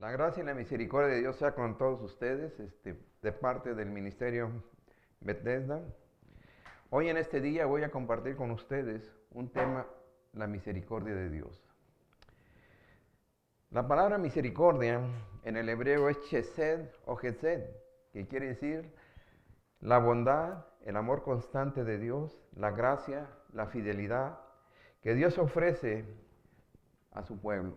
La gracia y la misericordia de Dios sea con todos ustedes, de parte del ministerio Bethesda. Hoy en este día voy a compartir con ustedes un tema, la misericordia de Dios. La palabra misericordia en el hebreo es chesed o gesed, que quiere decir la bondad, el amor constante de Dios, la gracia, la fidelidad que Dios ofrece a su pueblo.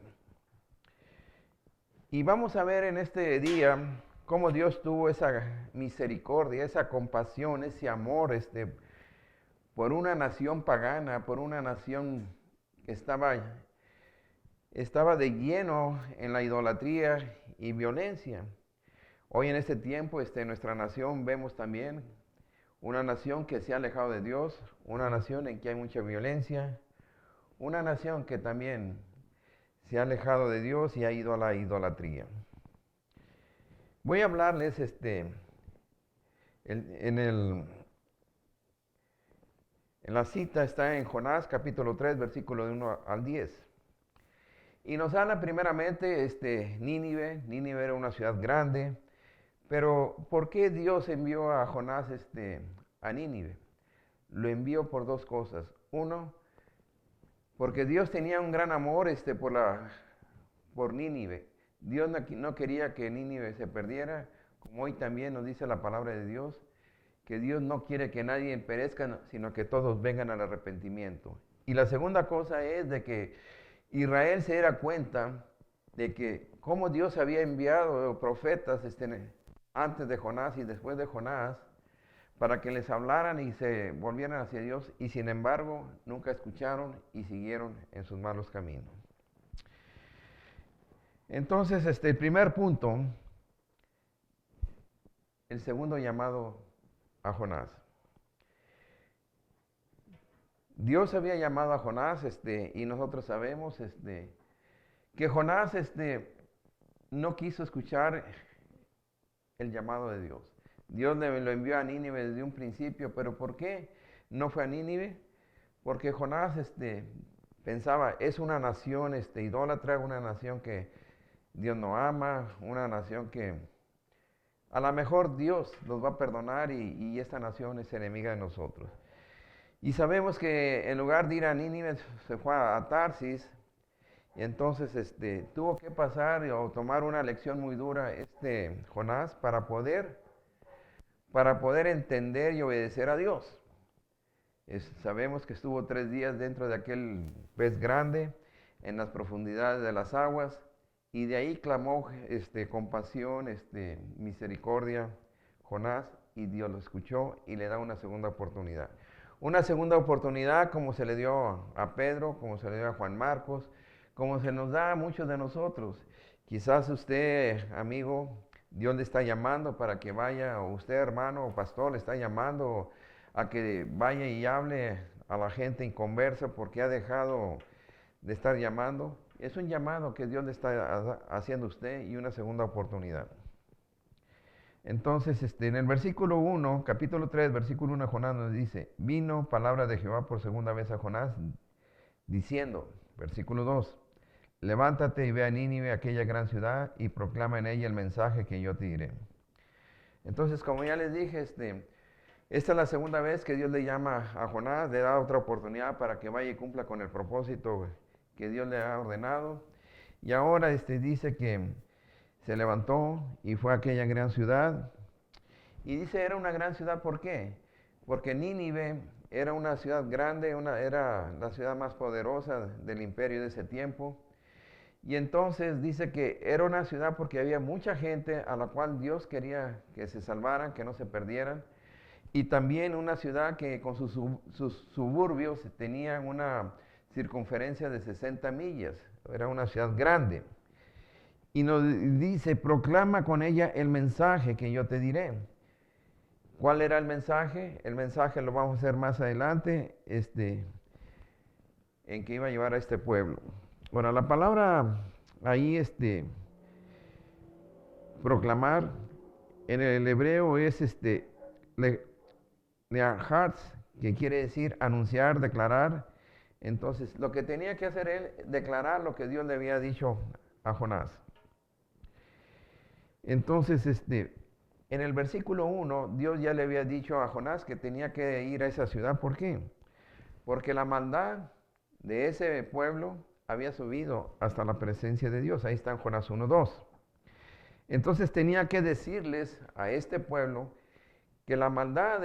Y vamos a ver en este día cómo Dios tuvo esa misericordia, esa compasión, ese amor por una nación pagana, por una nación que estaba de lleno en la idolatría y violencia. Hoy en este tiempo, en nuestra nación vemos también una nación que se ha alejado de Dios, una nación en que hay mucha violencia, una nación que también se ha alejado de Dios y ha ido a la idolatría. Voy a hablarles en la cita está en Jonás capítulo 3 versículo de 1 al 10. Y nos habla primeramente Nínive. Nínive era una ciudad grande, pero ¿por qué Dios envió a Jonás a Nínive? Lo envió por dos cosas. Uno, porque Dios tenía un gran amor por Nínive. Dios no quería que Nínive se perdiera, como hoy también nos dice la palabra de Dios, que Dios no quiere que nadie perezca, sino que todos vengan al arrepentimiento. Y la segunda cosa es de que Israel se diera cuenta de que como Dios había enviado profetas antes de Jonás y después de Jonás, para que les hablaran y se volvieran hacia Dios, y sin embargo nunca escucharon y siguieron en sus malos caminos. Entonces, el primer punto, el segundo llamado a Jonás. Dios había llamado a Jonás, y nosotros sabemos, que Jonás, no quiso escuchar el llamado de Dios. Dios lo envió a Nínive desde un principio, pero ¿por qué no fue a Nínive? Porque Jonás, pensaba, es una nación, idólatra, una nación que Dios no ama, una nación que a lo mejor Dios los va a perdonar y esta nación es enemiga de nosotros. Y sabemos que en lugar de ir a Nínive se fue a Tarsis, y entonces tuvo que pasar o tomar una lección muy dura Jonás para poder entender y obedecer a Dios. Sabemos que estuvo 3 días dentro de aquel pez grande en las profundidades de las aguas, y de ahí clamó compasión, misericordia Jonás, y Dios lo escuchó y le da una segunda oportunidad. Una segunda oportunidad como se le dio a Pedro, como se le dio a Juan Marcos, como se nos da a muchos de nosotros. Quizás usted, amigo, Dios le está llamando para que vaya, o usted, hermano o pastor, le está llamando a que vaya y hable a la gente inconversa porque ha dejado de estar llamando. Es un llamado que Dios le está haciendo a usted y una segunda oportunidad. Entonces, en el versículo 1, capítulo 3, versículo 1, Jonás nos dice, vino palabra de Jehová por segunda vez a Jonás, diciendo, versículo 2, levántate y ve a Nínive, aquella gran ciudad, y proclama en ella el mensaje que yo te diré. Entonces, como ya les dije, esta es la segunda vez que Dios le llama a Jonás, le da otra oportunidad para que vaya y cumpla con el propósito que Dios le ha ordenado. Y ahora dice que se levantó y fue a aquella gran ciudad. Y dice, era una gran ciudad, ¿por qué? Porque Nínive era una ciudad grande, era la ciudad más poderosa del imperio de ese tiempo. Y entonces dice que era una ciudad porque había mucha gente a la cual Dios quería que se salvaran, que no se perdieran. Y también una ciudad que con sus suburbios tenían una circunferencia de 60 millas. Era una ciudad grande. Y nos dice, proclama con ella el mensaje que yo te diré. ¿Cuál era el mensaje? El mensaje lo vamos a hacer más adelante, en que iba a llevar a este pueblo. Bueno, la palabra ahí, proclamar, en el hebreo es lehartz, que quiere decir anunciar, declarar. Entonces, lo que tenía que hacer él, declarar lo que Dios le había dicho a Jonás. Entonces, en el versículo 1, Dios ya le había dicho a Jonás que tenía que ir a esa ciudad. ¿Por qué? Porque la maldad de ese pueblo había subido hasta la presencia de Dios. Ahí está en Jonás 1:2. Entonces tenía que decirles a este pueblo que la maldad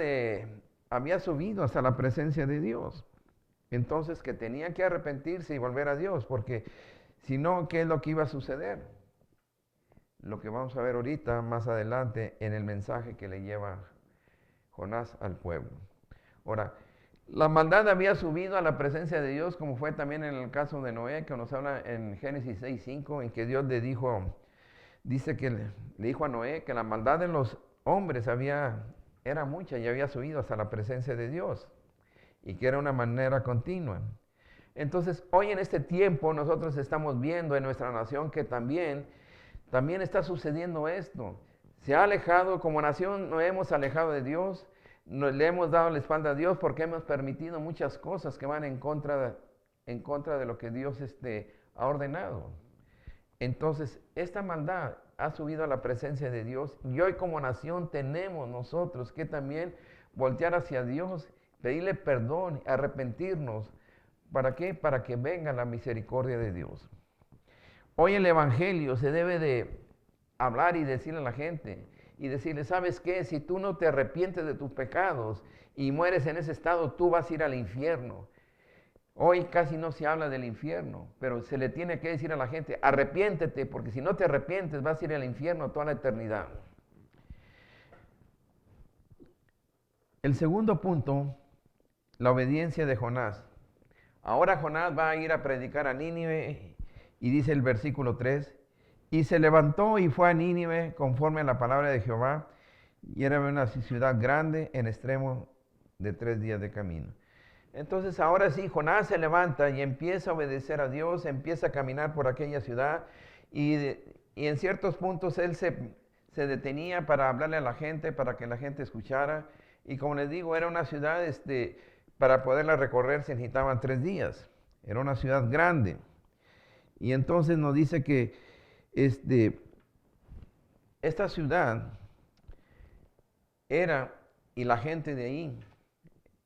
había subido hasta la presencia de Dios. Entonces que tenían que arrepentirse y volver a Dios, porque si no, ¿qué es lo que iba a suceder? Lo que vamos a ver ahorita, más adelante, en el mensaje que le lleva Jonás al pueblo. Ahora, la maldad había subido a la presencia de Dios, como fue también en el caso de Noé, que nos habla en Génesis 6:5, en que Dios le dijo, dice que le dijo a Noé que la maldad de los hombres era mucha y había subido hasta la presencia de Dios, y que era una manera continua. Entonces, hoy en este tiempo nosotros estamos viendo en nuestra nación que también está sucediendo esto. Se ha alejado, como nación nos hemos alejado de Dios, le hemos dado la espalda a Dios porque hemos permitido muchas cosas que van en contra de lo que Dios ha ordenado. Entonces, esta maldad ha subido a la presencia de Dios y hoy como nación tenemos nosotros que también voltear hacia Dios, pedirle perdón, arrepentirnos. ¿Para qué? Para que venga la misericordia de Dios. Hoy el Evangelio se debe de hablar y decirle a la gente y decirle, ¿sabes qué? Si tú no te arrepientes de tus pecados y mueres en ese estado, tú vas a ir al infierno. Hoy casi no se habla del infierno, pero se le tiene que decir a la gente, arrepiéntete, porque si no te arrepientes vas a ir al infierno toda la eternidad. El segundo punto, la obediencia de Jonás. Ahora Jonás va a ir a predicar a Nínive. Y dice el versículo 3, y se levantó y fue a Nínive conforme a la palabra de Jehová, y era una ciudad grande en extremo de 3 días de camino. Entonces ahora sí, Jonás se levanta y empieza a obedecer a Dios, empieza a caminar por aquella ciudad, y en ciertos puntos él se detenía para hablarle a la gente, para que la gente escuchara, y como les digo, era una ciudad, para poderla recorrer se necesitaban 3 días, era una ciudad grande. Y entonces nos dice que esta ciudad era, y la gente de ahí,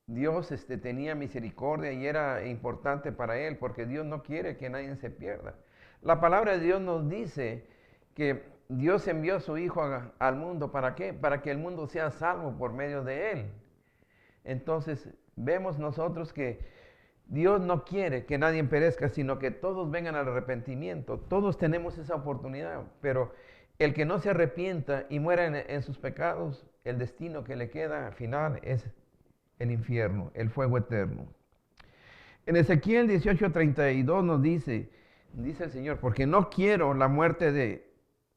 Dios tenía misericordia y era importante para él, porque Dios no quiere que nadie se pierda. La palabra de Dios nos dice que Dios envió a su Hijo al mundo, ¿para qué? Para que el mundo sea salvo por medio de él. Entonces vemos nosotros que Dios no quiere que nadie perezca, sino que todos vengan al arrepentimiento. Todos tenemos esa oportunidad, pero el que no se arrepienta y muera en sus pecados, el destino que le queda al final es el infierno, el fuego eterno. En Ezequiel 18:32 nos dice el Señor, porque no quiero la muerte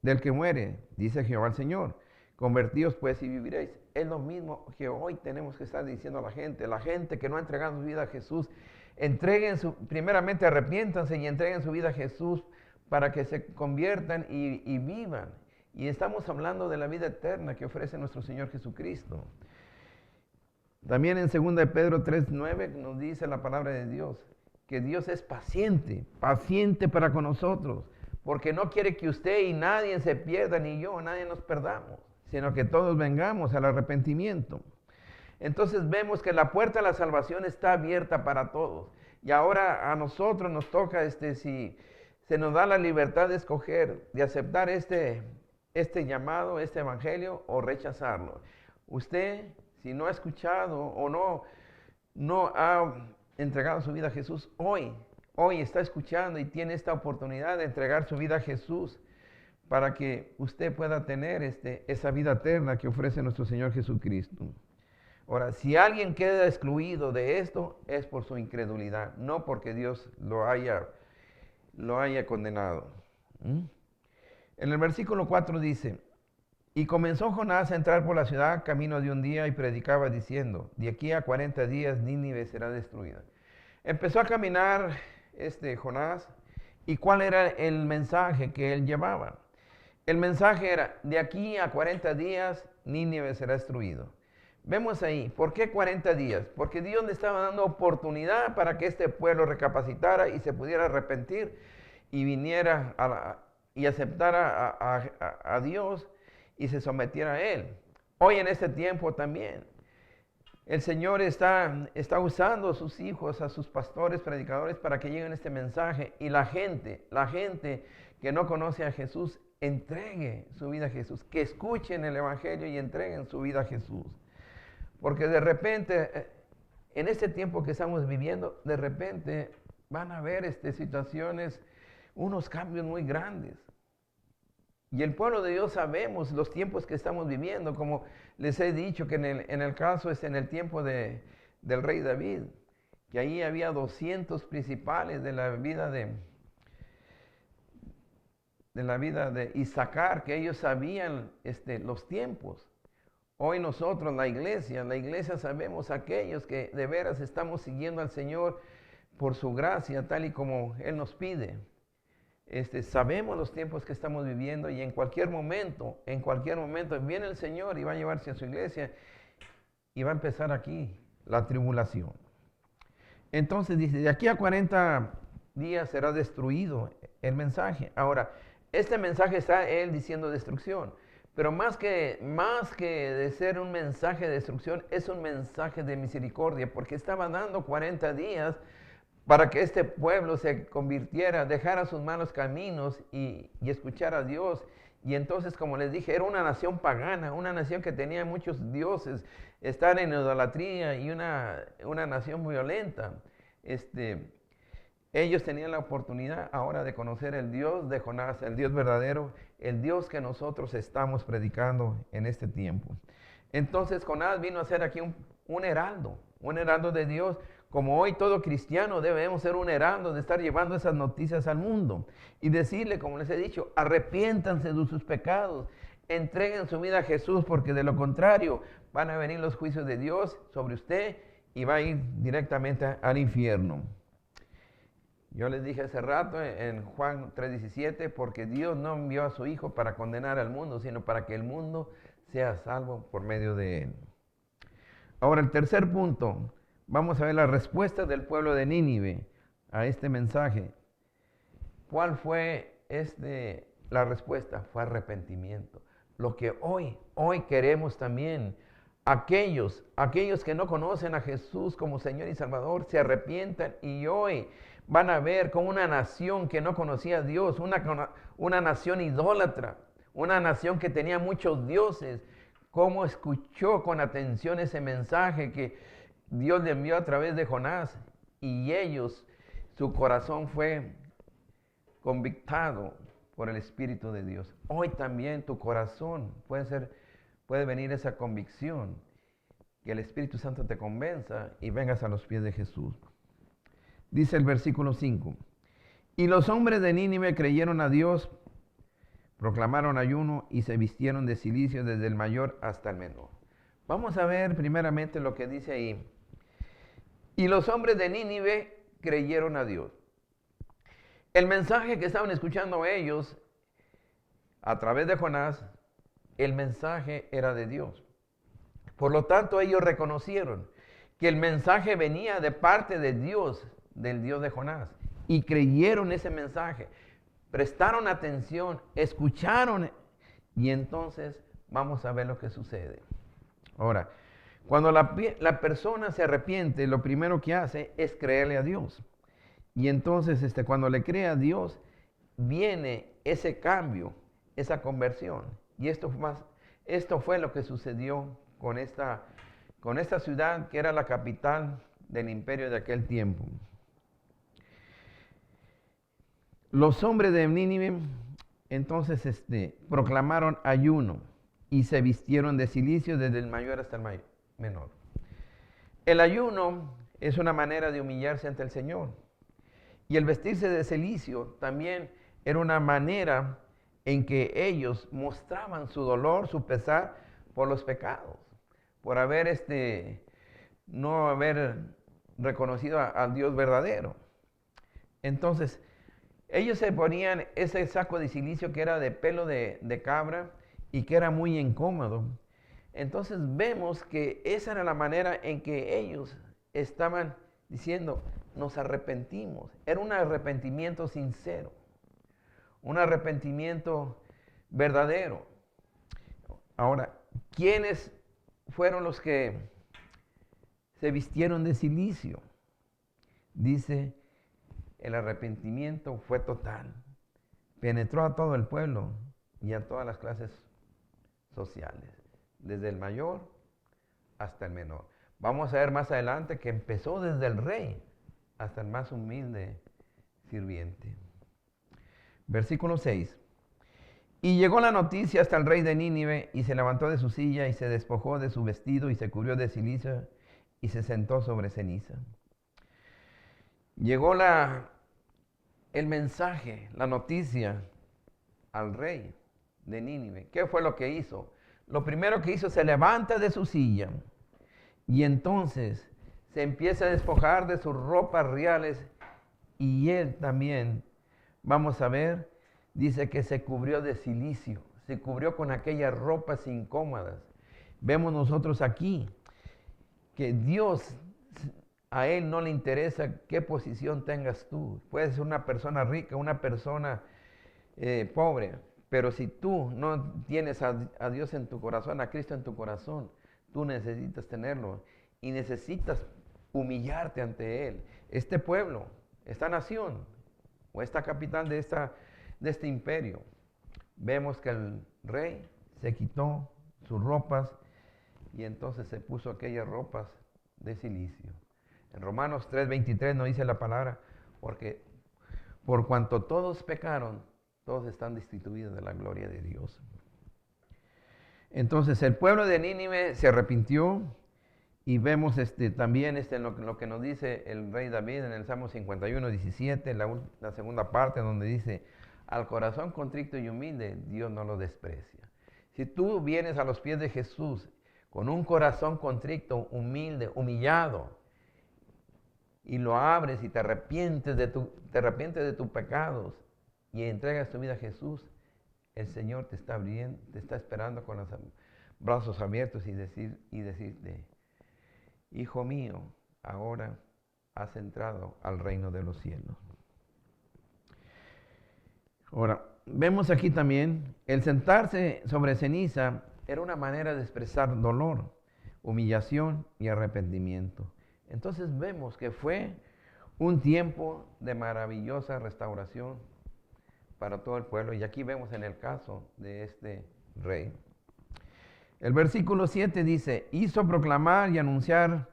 del que muere, dice Jehová el Señor. Convertíos pues y viviréis. Es lo mismo que hoy tenemos que estar diciendo a la gente que no ha entregado su vida a Jesús, primeramente arrepiéntanse y entreguen su vida a Jesús para que se conviertan y vivan. Y estamos hablando de la vida eterna que ofrece nuestro Señor Jesucristo. También en 2 de Pedro 3:9 nos dice la palabra de Dios, que Dios es paciente para con nosotros, porque no quiere que usted y nadie se pierda, ni yo, nadie nos perdamos, sino que todos vengamos al arrepentimiento. Entonces vemos que la puerta a la salvación está abierta para todos. Y ahora a nosotros nos toca, si se nos da la libertad de escoger, de aceptar este llamado, este evangelio, o rechazarlo. Usted, si no ha escuchado o no ha entregado su vida a Jesús, hoy está escuchando y tiene esta oportunidad de entregar su vida a Jesús para que usted pueda tener esa vida eterna que ofrece nuestro Señor Jesucristo. Ahora, si alguien queda excluido de esto, es por su incredulidad, no porque Dios lo haya condenado. En el versículo 4 dice, y comenzó Jonás a entrar por la ciudad camino de un día y predicaba diciendo, de aquí a 40 días Nínive será destruida. Empezó a caminar Jonás, y ¿cuál era el mensaje que él llevaba? El mensaje era, de aquí a 40 días Nínive será destruido. Vemos ahí, ¿por qué 40 días? Porque Dios le estaba dando oportunidad para que este pueblo recapacitara y se pudiera arrepentir y viniera y aceptara a Dios y se sometiera a Él. Hoy en este tiempo también, el Señor está usando a sus hijos, a sus pastores, predicadores, para que lleguen este mensaje y la gente que no conoce a Jesús, entregue su vida a Jesús, que escuchen el Evangelio y entreguen su vida a Jesús. Porque de repente, en este tiempo que estamos viviendo, de repente van a haber situaciones, unos cambios muy grandes. Y el pueblo de Dios sabemos los tiempos que estamos viviendo, como les he dicho que en el caso en el tiempo del rey David, que ahí había 200 principales de la vida de Isaacar, que ellos sabían los tiempos. Hoy nosotros, la iglesia sabemos aquellos que de veras estamos siguiendo al Señor por su gracia, tal y como Él nos pide. Sabemos los tiempos que estamos viviendo y en cualquier momento viene el Señor y va a llevarse a su iglesia y va a empezar aquí la tribulación. Entonces dice, de aquí a 40 días será destruido el mensaje. Ahora, este mensaje está Él diciendo destrucción, pero más que de ser un mensaje de destrucción, es un mensaje de misericordia, porque estaba dando 40 días para que este pueblo se convirtiera, dejara sus malos caminos y escuchara a Dios. Y entonces, como les dije, era una nación pagana, una nación que tenía muchos dioses, estar en idolatría y una nación violenta. Ellos tenían la oportunidad ahora de conocer el Dios de Jonás, el Dios verdadero, el Dios que nosotros estamos predicando en este tiempo. Entonces Jonás vino a ser aquí un heraldo de Dios. Como hoy todo cristiano debemos ser un heraldo de estar llevando esas noticias al mundo y decirle, como les he dicho, arrepiéntanse de sus pecados, entreguen su vida a Jesús, porque de lo contrario van a venir los juicios de Dios sobre usted y va a ir directamente al infierno. Yo les dije hace rato en Juan 3:17, porque Dios no envió a su Hijo para condenar al mundo, sino para que el mundo sea salvo por medio de Él. Ahora, el tercer punto. Vamos a ver la respuesta del pueblo de Nínive a este mensaje. ¿Cuál fue la respuesta? Fue arrepentimiento. Lo que hoy queremos también. Aquellos que no conocen a Jesús como Señor y Salvador se arrepientan y hoy van a ver como una nación que no conocía a Dios, una nación idólatra, una nación que tenía muchos dioses, cómo escuchó con atención ese mensaje que Dios le envió a través de Jonás, y ellos, su corazón fue convictado por el Espíritu de Dios. Hoy también tu corazón puede venir esa convicción, que el Espíritu Santo te convenza y vengas a los pies de Jesús. Dice el versículo 5, y los hombres de Nínive creyeron a Dios, proclamaron ayuno y se vistieron de cilicio desde el mayor hasta el menor. Vamos a ver primeramente lo que dice ahí. Y los hombres de Nínive creyeron a Dios. El mensaje que estaban escuchando ellos a través de Jonás, el mensaje era de Dios. Por lo tanto, ellos reconocieron que el mensaje venía de parte de Dios, del Dios de Jonás, y creyeron ese mensaje. Prestaron atención, escucharon, y entonces vamos a ver lo que sucede. Ahora, cuando la persona se arrepiente, lo primero que hace es creerle a Dios. Y entonces cuando le cree a Dios, viene ese cambio, esa conversión. Y esto fue lo que sucedió con esta ciudad que era la capital del imperio de aquel tiempo. Los hombres de Nínive entonces proclamaron ayuno y se vistieron de cilicio desde el mayor hasta el menor. El ayuno es una manera de humillarse ante el Señor. Y el vestirse de cilicio también era una manera en que ellos mostraban su dolor, su pesar por los pecados, por no haber reconocido al Dios verdadero. Entonces, ellos se ponían ese saco de cilicio que era de pelo de cabra y que era muy incómodo. Entonces vemos que esa era la manera en que ellos estaban diciendo, nos arrepentimos. Era un arrepentimiento sincero. un arrepentimiento verdadero. Ahora, ¿quiénes fueron los que se vistieron de cilicio? Dice, el arrepentimiento fue total. Penetró a todo el pueblo y a todas las clases sociales, desde el mayor hasta el menor. Vamos a ver más adelante que empezó desde el rey hasta el más humilde sirviente. Versículo 6. Y llegó la noticia hasta el rey de Nínive, y se levantó de su silla, y se despojó de su vestido, y se cubrió de cilicio, y se sentó sobre ceniza. Llegó el mensaje, la noticia al rey de Nínive. ¿Qué fue lo que hizo? Lo primero que hizo, se levanta de su silla, y entonces se empieza a despojar de sus ropas reales, y él también, vamos a ver, dice que se cubrió de cilicio, se cubrió con aquellas ropas incómodas. Vemos nosotros aquí que Dios, a Él no le interesa qué posición tengas tú. Puedes ser una persona rica, una persona pobre, pero si tú no tienes a Dios en tu corazón, a Cristo en tu corazón, tú necesitas tenerlo y necesitas humillarte ante Él. Este pueblo, esta nación o esta capital de este imperio, vemos que el rey se quitó sus ropas y entonces se puso aquellas ropas de cilicio. En Romanos 3:23 nos dice la palabra, porque por cuanto todos pecaron, todos están destituidos de la gloria de Dios. Entonces el pueblo de Nínive se arrepintió y vemos también lo que nos dice el rey David en el Salmo 51:17, la segunda parte donde dice, al corazón contrito y humilde, Dios no lo desprecia. Si tú vienes a los pies de Jesús con un corazón contrito, humilde, humillado, y lo abres y te arrepientes de tus pecados y entregas tu vida a Jesús, el Señor te está abriendo, te está esperando con los brazos abiertos y decirte, hijo mío, ahora has entrado al reino de los cielos. Ahora, vemos aquí también, el sentarse sobre ceniza era una manera de expresar dolor, humillación y arrepentimiento. Entonces vemos que fue un tiempo de maravillosa restauración para todo el pueblo. Y aquí vemos en el caso de este rey. El versículo 7 dice, hizo proclamar y anunciar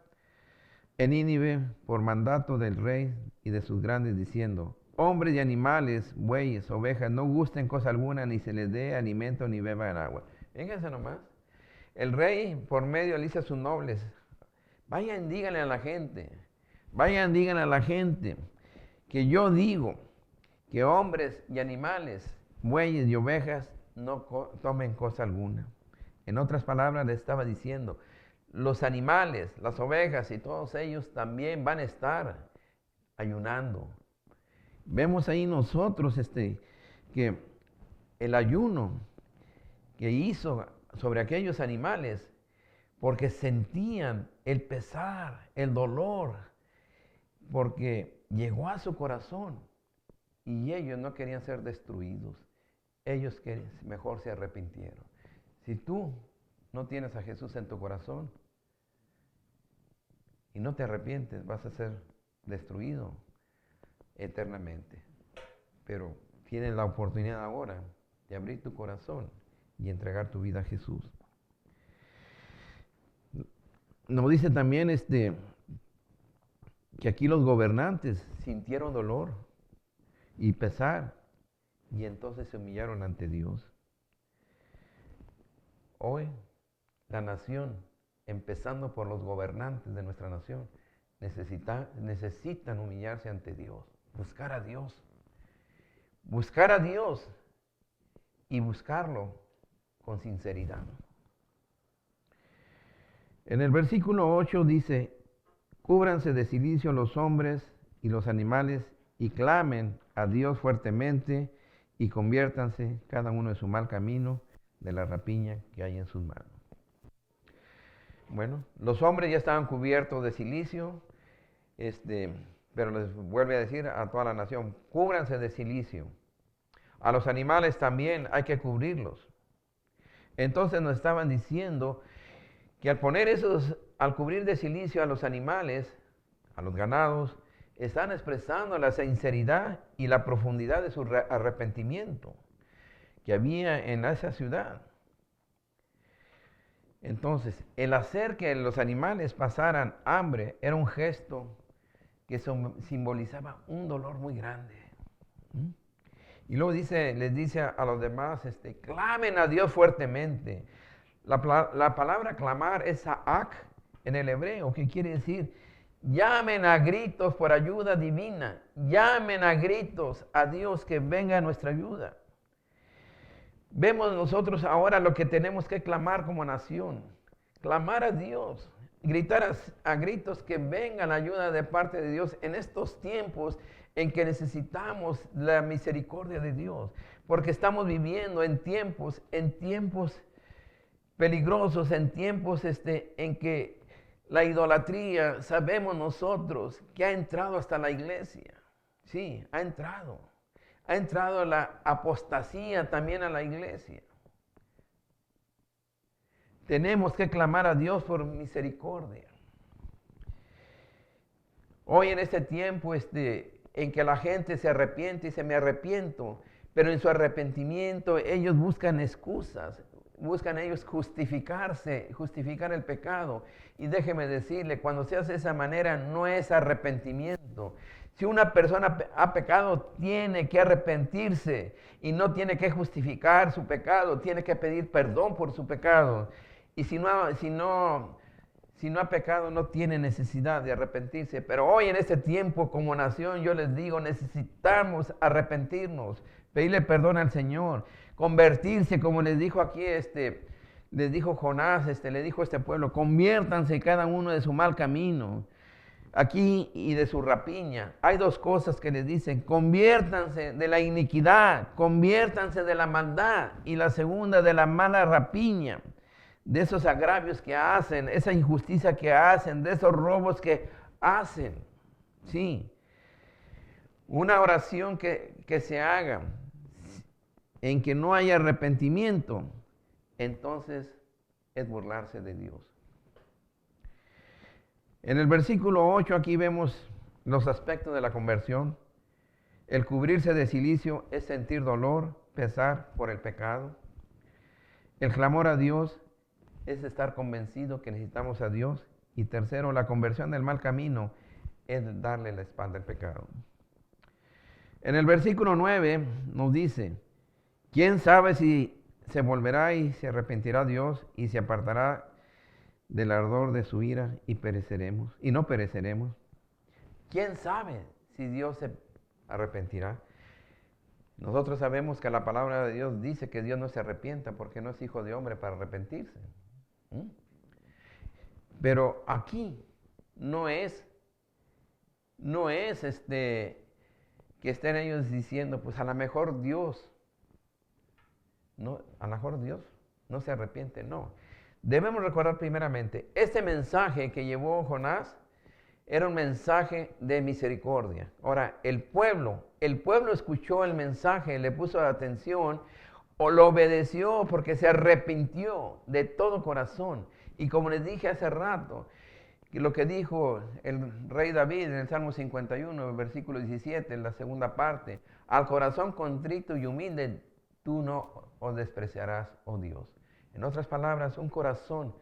en Nínive por mandato del rey y de sus grandes, diciendo, hombres y animales, bueyes, ovejas, no gusten cosa alguna, ni se les dé alimento, ni beban agua. Fíjense nomás. El rey, por medio, le dice a sus nobles, vayan, díganle a la gente, que yo digo que hombres y animales, bueyes y ovejas, no tomen cosa alguna. En otras palabras, le estaba diciendo, los animales, las ovejas y todos ellos también van a estar ayunando. Vemos ahí nosotros que el ayuno que hizo sobre aquellos animales, porque sentían el pesar, el dolor, porque llegó a su corazón y ellos no querían ser destruidos, ellos mejor se arrepintieron. Si tú no tienes a Jesús en tu corazón y no te arrepientes, vas a ser destruido eternamente. Pero tienes la oportunidad ahora de abrir tu corazón y entregar tu vida a Jesús. Nos dice también que aquí los gobernantes sintieron dolor y pesar y entonces se humillaron ante Dios. Hoy la nación, empezando por los gobernantes de nuestra nación, necesitan humillarse ante Dios, buscar a Dios y buscarlo con sinceridad. En el versículo 8 dice, cúbranse de cilicio los hombres y los animales y clamen a Dios fuertemente y conviértanse cada uno de su mal camino de la rapiña que hay en sus manos. Bueno, los hombres ya estaban cubiertos de cilicio, pero les vuelve a decir a toda la nación, cúbranse de cilicio. A los animales también hay que cubrirlos. Entonces nos estaban diciendo que al cubrir de silicio a los animales, a los ganados, están expresando la sinceridad y la profundidad de su arrepentimiento que había en esa ciudad. Entonces, el hacer que los animales pasaran hambre era un gesto que simbolizaba un dolor muy grande. ¿Mm? Y luego les dice a los demás, clamen a Dios fuertemente. La palabra clamar es sa'ak en el hebreo, que quiere decir, llamen a gritos por ayuda divina, llamen a gritos a Dios que venga a nuestra ayuda. Vemos nosotros ahora lo que tenemos que clamar como nación, clamar a Dios, gritar a gritos que venga la ayuda de parte de Dios en estos tiempos en que necesitamos la misericordia de Dios, porque estamos viviendo en tiempos peligrosos, en tiempos en que la idolatría, sabemos nosotros que ha entrado hasta la iglesia. Sí, ha entrado. Ha entrado la apostasía también a la iglesia. Tenemos que clamar a Dios por misericordia. Hoy en este tiempo en que la gente se arrepiente y dice, me arrepiento, pero en su arrepentimiento ellos buscan excusas, buscan ellos justificar el pecado. Y déjeme decirle, cuando se hace de esa manera no es arrepentimiento. Si una persona ha pecado, tiene que arrepentirse y no tiene que justificar su pecado, tiene que pedir perdón por su pecado. Y si no ha pecado, no tiene necesidad de arrepentirse. Pero hoy en este tiempo como nación, yo les digo, necesitamos arrepentirnos, pedirle perdón al Señor, convertirse, como les dijo aquí les dijo Jonás, le dijo a este pueblo, conviértanse cada uno de su mal camino. Aquí y de su rapiña. Hay dos cosas que les dicen, conviértanse de la iniquidad, conviértanse de la maldad, y la segunda de la mala rapiña, de esos agravios que hacen, esa injusticia que hacen, de esos robos que hacen. Sí, una oración que se haga en que no haya arrepentimiento, entonces es burlarse de Dios. En el versículo 8 aquí vemos los aspectos de la conversión. El cubrirse de cilicio es sentir dolor, pesar por el pecado. El clamor a Dios es estar convencido que necesitamos a Dios. Y tercero, la conversión del mal camino es darle la espalda al pecado. En el versículo 9 nos dice, ¿quién sabe si se volverá y se arrepentirá Dios y se apartará del ardor de su ira y pereceremos, y no pereceremos? ¿Quién sabe si Dios se arrepentirá? Nosotros sabemos que la palabra de Dios dice que Dios no se arrepienta porque no es hijo de hombre para arrepentirse. Pero aquí no es que estén ellos diciendo, pues a lo mejor Dios no se arrepiente, no. Debemos recordar primeramente, este mensaje que llevó Jonás era un mensaje de misericordia. Ahora, el pueblo escuchó el mensaje, le puso atención o lo obedeció porque se arrepintió de todo corazón. Y como les dije hace rato, lo que dijo el rey David en el Salmo 51, versículo 17, en la segunda parte, al corazón contrito y humilde, tú no os despreciarás, oh Dios. En otras palabras, un corazón,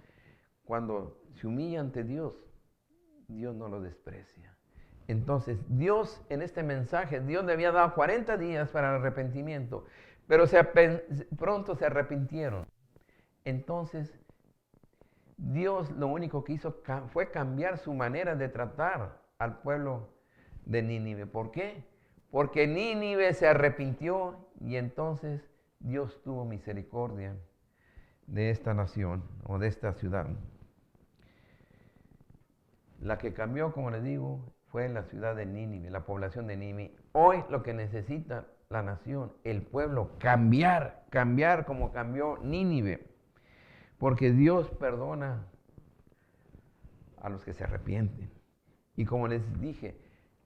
cuando se humilla ante Dios, Dios no lo desprecia. Entonces, Dios en este mensaje, Dios le había dado 40 días para el arrepentimiento, pero pronto se arrepintieron. Entonces, Dios lo único que hizo fue cambiar su manera de tratar al pueblo de Nínive. ¿Por qué? Porque Nínive se arrepintió y entonces Dios tuvo misericordia de esta nación o de esta ciudad. La que cambió, como les digo, fue la ciudad de Nínive, la población de Nínive. Hoy lo que necesita la nación, el pueblo, cambiar como cambió Nínive. Porque Dios perdona a los que se arrepienten. Y como les dije,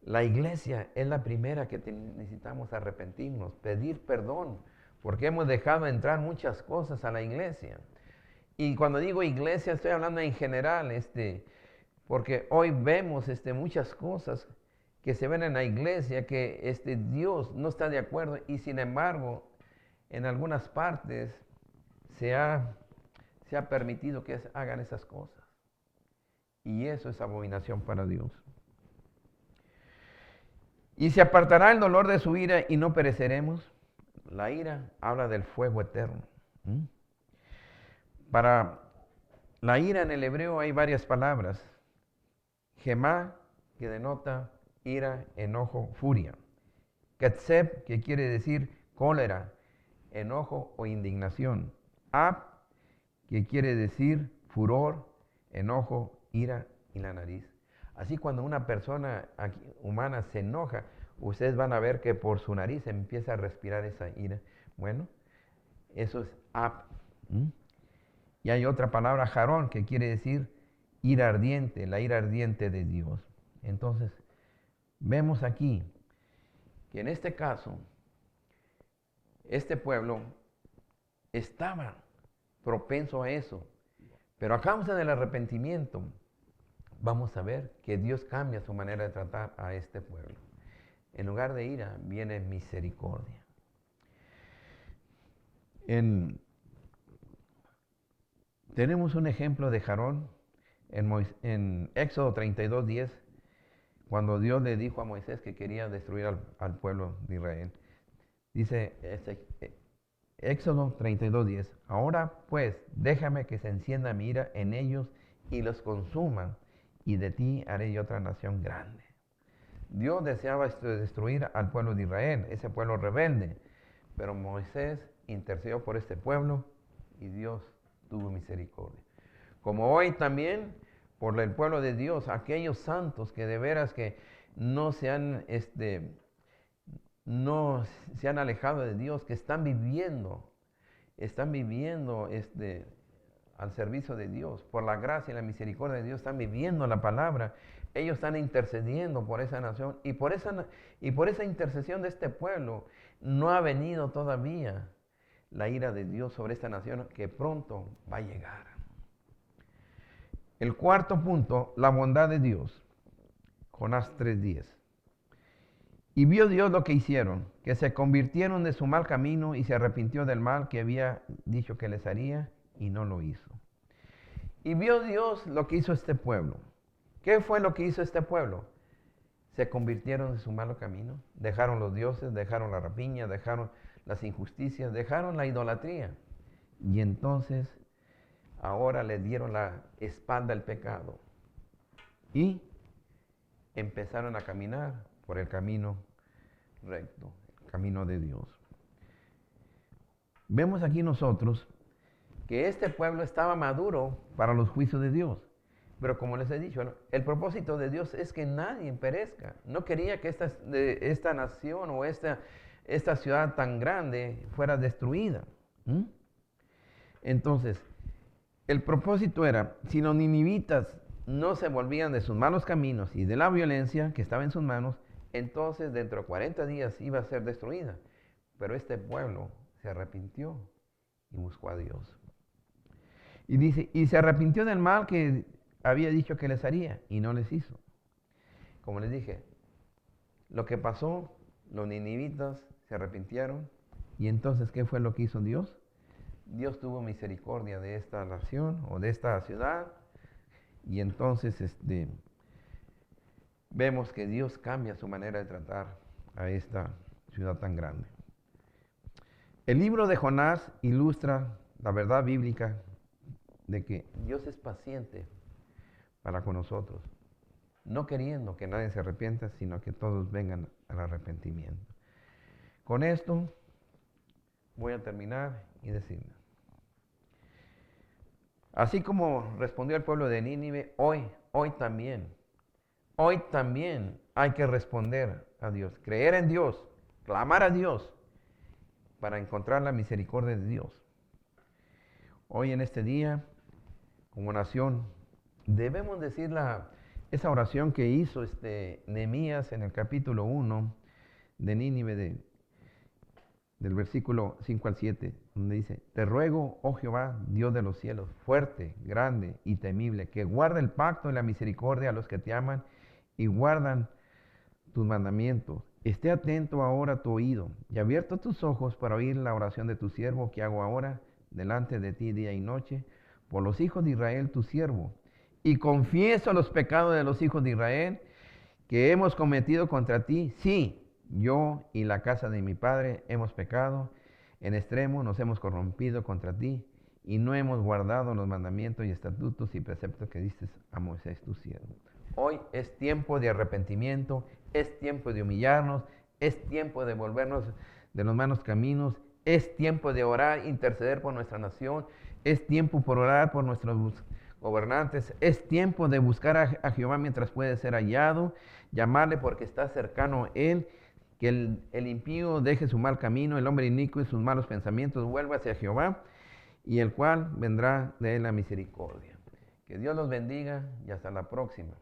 La iglesia es la primera que necesitamos arrepentirnos, pedir perdón, porque hemos dejado entrar muchas cosas a la iglesia. Y cuando digo iglesia, estoy hablando en general, porque hoy vemos muchas cosas que se ven en la iglesia que Dios no está de acuerdo, y sin embargo, en algunas partes se ha permitido que hagan esas cosas. Y eso es abominación para Dios. Y se apartará el dolor de su ira y no pereceremos. La ira habla del fuego eterno. Para la ira en el hebreo hay varias palabras. Gemá, que denota ira, enojo, furia. Ketzeb, que quiere decir cólera, enojo o indignación. Ab, que quiere decir furor, enojo, ira y la nariz. Así cuando una persona humana se enoja, ustedes van a ver que por su nariz empieza a respirar esa ira. Bueno, eso es ab. Y hay otra palabra, jarón, que quiere decir ira ardiente, la ira ardiente de Dios. Entonces, vemos aquí que en este caso, este pueblo estaba propenso a eso, pero a causa del arrepentimiento, vamos a ver que Dios cambia su manera de tratar a este pueblo. En lugar de ira, viene misericordia. Tenemos un ejemplo de Jarón en Éxodo 32:10, cuando Dios le dijo a Moisés que quería destruir al pueblo de Israel. Dice Éxodo 32:10, ahora pues déjame que se encienda mi ira en ellos y los consuma, y de ti haré yo otra nación grande. Dios deseaba destruir al pueblo de Israel, ese pueblo rebelde, pero Moisés intercedió por este pueblo y Dios tuvo misericordia. Como hoy también, por el pueblo de Dios, aquellos santos que de veras que no se han alejado de Dios, que están viviendo al servicio de Dios, por la gracia y la misericordia de Dios, están viviendo la palabra. Ellos están intercediendo por esa nación, y por esa intercesión de este pueblo no ha venido todavía la ira de Dios sobre esta nación, que pronto va a llegar. El cuarto punto, la bondad de Dios. Jonás 3:10. Y vio Dios lo que hicieron, que se convirtieron de su mal camino y se arrepintió del mal que había dicho que les haría, y no lo hizo. Y vio Dios lo que hizo este pueblo. ¿Qué fue lo que hizo este pueblo? Se convirtieron de su malo camino, dejaron los dioses, dejaron la rapiña, dejaron las injusticias, dejaron la idolatría. Y entonces ahora le dieron la espalda al pecado y empezaron a caminar por el camino recto, el camino de Dios. Vemos aquí nosotros que este pueblo estaba maduro para los juicios de Dios. Pero como les he dicho, el propósito de Dios es que nadie perezca. No quería que esta nación o esta ciudad tan grande fuera destruida. Entonces, el propósito era, si los ninivitas no se volvían de sus malos caminos y de la violencia que estaba en sus manos, entonces dentro de 40 días iba a ser destruida. Pero este pueblo se arrepintió y buscó a Dios. Y dice, y se arrepintió del mal que había dicho que les haría, y no les hizo. Como les dije, lo que pasó, los ninivitas se arrepintieron, y entonces, ¿qué fue lo que hizo Dios? Dios tuvo misericordia de esta nación o de esta ciudad, y entonces vemos que Dios cambia su manera de tratar a esta ciudad tan grande. El libro de Jonás ilustra la verdad bíblica de que Dios es paciente para con nosotros, no queriendo que nadie se arrepienta, sino que todos vengan al arrepentimiento. Con esto voy a terminar y decirles, así como respondió el pueblo de Nínive, hoy también hay que responder a Dios, creer en Dios, clamar a Dios para encontrar la misericordia de Dios. Hoy en este día, como nación, debemos decir esa oración que hizo Nehemías en el capítulo 1 de Nínive, del versículo 5 al 7, donde dice: Te ruego, oh Jehová, Dios de los cielos, fuerte, grande y temible, que guarda el pacto y la misericordia a los que te aman y guardan tus mandamientos. Esté atento ahora a tu oído y abierto tus ojos para oír la oración de tu siervo que hago ahora delante de ti día y noche por los hijos de Israel, tu siervo. Y confieso los pecados de los hijos de Israel que hemos cometido contra ti. Sí, yo y la casa de mi padre hemos pecado en extremo, nos hemos corrompido contra ti y no hemos guardado los mandamientos y estatutos y preceptos que diste a Moisés tu siervo. Hoy es tiempo de arrepentimiento, es tiempo de humillarnos, es tiempo de volvernos de los malos caminos, es tiempo de orar, interceder por nuestra nación, es tiempo por orar por nuestros gobernantes, es tiempo de buscar a Jehová mientras puede ser hallado, llamarle porque está cercano Él, que el impío deje su mal camino, el hombre inicuo y sus malos pensamientos, vuelva hacia Jehová, y el cual vendrá de Él la misericordia. Que Dios los bendiga y hasta la próxima.